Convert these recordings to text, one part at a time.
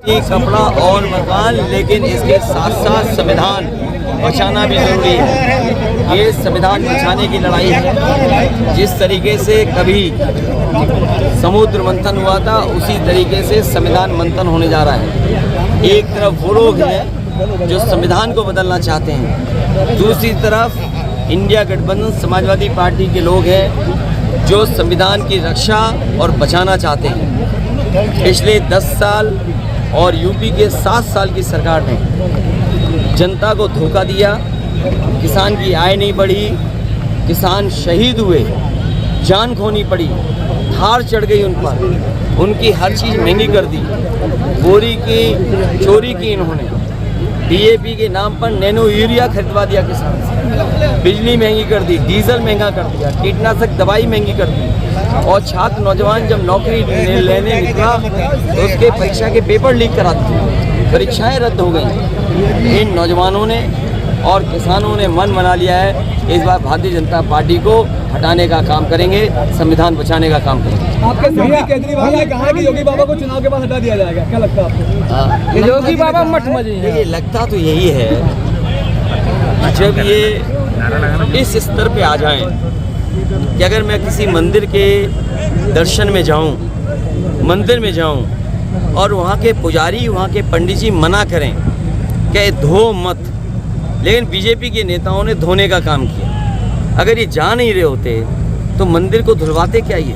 कपड़ा और मकान, लेकिन इसके साथ साथ संविधान बचाना भी जरूरी है। ये संविधान बचाने की लड़ाई है। जिस तरीके से कभी समुद्र मंथन हुआ था, उसी तरीके से संविधान मंथन होने जा रहा है। एक तरफ वो लोग हैं जो संविधान को बदलना चाहते हैं, दूसरी तरफ इंडिया गठबंधन समाजवादी पार्टी के लोग हैं जो संविधान की रक्षा और बचाना चाहते हैं। पिछले 10 साल और यूपी के 7 साल की सरकार ने जनता को धोखा दिया। किसान की आय नहीं बढ़ी, किसान शहीद हुए, जान खोनी पड़ी, धार चढ़ गई उन पर, उनकी हर चीज़ महंगी कर दी। बोरी की चोरी की इन्होंने, डीएपी के नाम पर नैनो यूरिया खरीदवा दिया किसान से, बिजली महंगी कर दी, डीजल महंगा कर दिया, कीटनाशक दवाई महंगी कर दी। और छात्र नौजवान जब नौकरी लेने निकला तो उसके परीक्षा के पेपर लीक करा दिए, परीक्षाएं रद्द हो गई। इन नौजवानों ने और किसानों ने मन बना लिया है, इस बार भारतीय जनता पार्टी को हटाने का काम करेंगे, संविधान बचाने का काम करेंगे। आपके सीएम केजरीवाल ने कहा कि योगी बाबा को चुनाव के बाद हटा दिया जाएगा, क्या लगता है आपको? योगी बाबा मठ मजे। देखिए, लगता तो यही है जब ये इस स्तर पे आ जाएं कि अगर मैं किसी मंदिर के दर्शन में जाऊं, मंदिर में जाऊं और वहाँ के पुजारी, वहाँ के पंडित जी मना करें कि धो मत, लेकिन बीजेपी के नेताओं ने धोने का काम किया। अगर ये जा नहीं रहे होते तो मंदिर को धुलवाते क्या? ये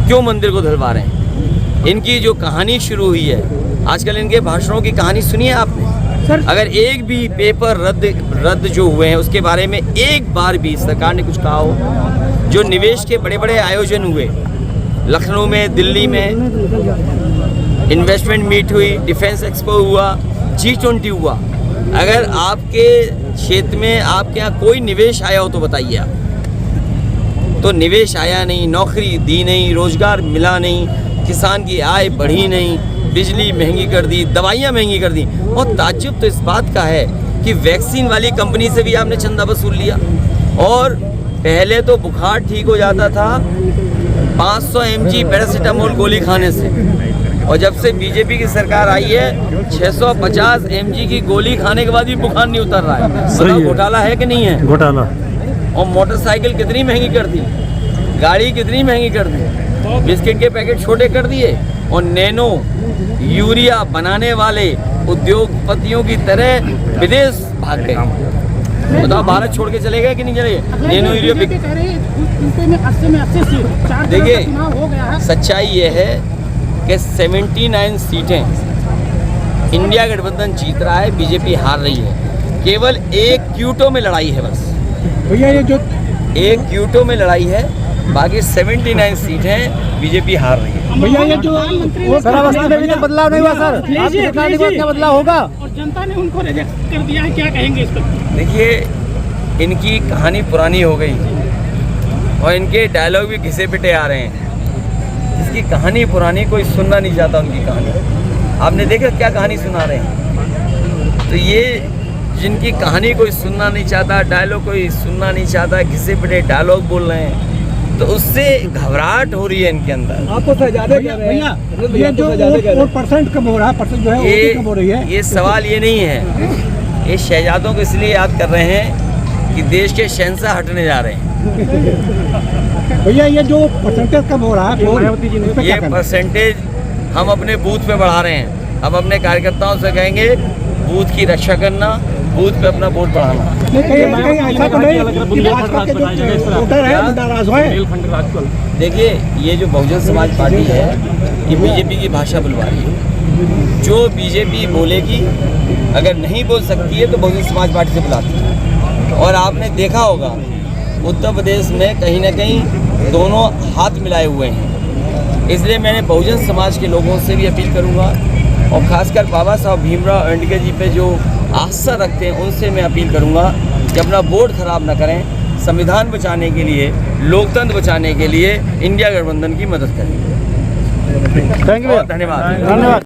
क्यों मंदिर को धुलवा रहे हैं? इनकी जो कहानी शुरू हुई है, आजकल इनके भाषणों की कहानी सुनी है आपने? अगर एक भी पेपर रद्द जो हुए हैं उसके बारे में एक बार भी सरकार ने कुछ कहा हो? जो निवेश के बड़े बड़े आयोजन हुए, लखनऊ में, दिल्ली में इन्वेस्टमेंट मीट हुई, डिफेंस एक्सपो हुआ, G20 हुआ, अगर आपके क्षेत्र में आपके यहाँ कोई निवेश आया हो तो बताइए आप। तो निवेश आया नहीं, नौकरी दी नहीं, रोजगार मिला नहीं, किसान की आय बढ़ी नहीं, बिजली महंगी कर दी, दवाइयाँ महंगी कर दी। और ताज्जुब तो इस बात का है कि वैक्सीन वाली कंपनी से भी आपने चंदा वसूल लिया। और पहले तो बुखार ठीक हो जाता था 500 mg पैरासीटामोल गोली खाने से, और जब से बीजेपी की सरकार आई है 650 mg की गोली खाने के बाद भी बुखार नहीं उतर रहा है। घोटाला है कि नहीं है? घोटाला। और मोटरसाइकिल कितनी महंगी कर दी, गाड़ी कितनी महंगी कर दी, बिस्किट के पैकेट छोटे कर दिए, और नैनो यूरिया बनाने वाले उद्योगपतियों की तरह विदेश भाग गए। बताओ, भारत छोड़ के चले गए कि नहीं चले गए? नैनो यूरिया देखिए, सच्चाई ये है कि 79 सीटें इंडिया गठबंधन जीत रहा है, बीजेपी हार रही है। केवल एक क्यूटो में लड़ाई है बस भैया, ये जो एक क्यूटो में लड़ाई है, बाकी 79 सीटें बीजेपी हार रही है। भैया, ये जो सरावस्था में भी तो बदलाव नहीं हुआ सर, क्या बदलाव होगा? और जनता ने उनको रिजेक्ट कर दिया है, क्या कहेंगे इस पर? देखिए, इनकी कहानी पुरानी हो गई और इनके डायलॉग भी घिसे पिटे आ रहे हैं। जिसकी कहानी पुरानी, कोई सुनना नहीं चाहता उनकी कहानी। आपने देखा क्या कहानी सुना रहे हैं? तो ये जिनकी कहानी कोई सुनना नहीं चाहता, डायलॉग कोई सुनना नहीं चाहता, घिसे पिटे डायलॉग बोल रहे हैं, तो उससे घबराहट हो रही है इनके अंदर। आपको भैया जो परसेंट कम हो रहा है, परसेंट जो है वो कम हो रही है, ये सवाल ये नहीं है। ये शहजादों को इसलिए याद कर रहे हैं कि देश के शहंशाह हटने जा रहे हैं। भैया, ये जो परसेंटेज कम हो रहा है, ये परसेंटेज हम अपने बूथ पे बढ़ा रहे हैं। हम अपने कार्यकर्ताओं से कहेंगे बूथ की रक्षा करना, बूथ पे अपना वोट बढ़ाना। देखिए, ये जो बहुजन समाज पार्टी है, ये बीजेपी की भाषा बुलवा रही है। जो बीजेपी बोलेगी, अगर नहीं बोल सकती है तो बहुजन समाज पार्टी से बुलाती है। और आपने देखा होगा उत्तर प्रदेश में कहीं ना कहीं दोनों हाथ मिलाए हुए हैं। इसलिए मैंने बहुजन समाज के लोगों से भी अपील करूंगा, और खासकर बाबा साहब भीमराव अम्बेडकर जी पे जो आस्था रखते हैं उनसे मैं अपील करूंगा कि अपना वोट खराब ना करें, संविधान बचाने के लिए, लोकतंत्र बचाने के लिए इंडिया गठबंधन की मदद करें। थैंक यू, धन्यवाद।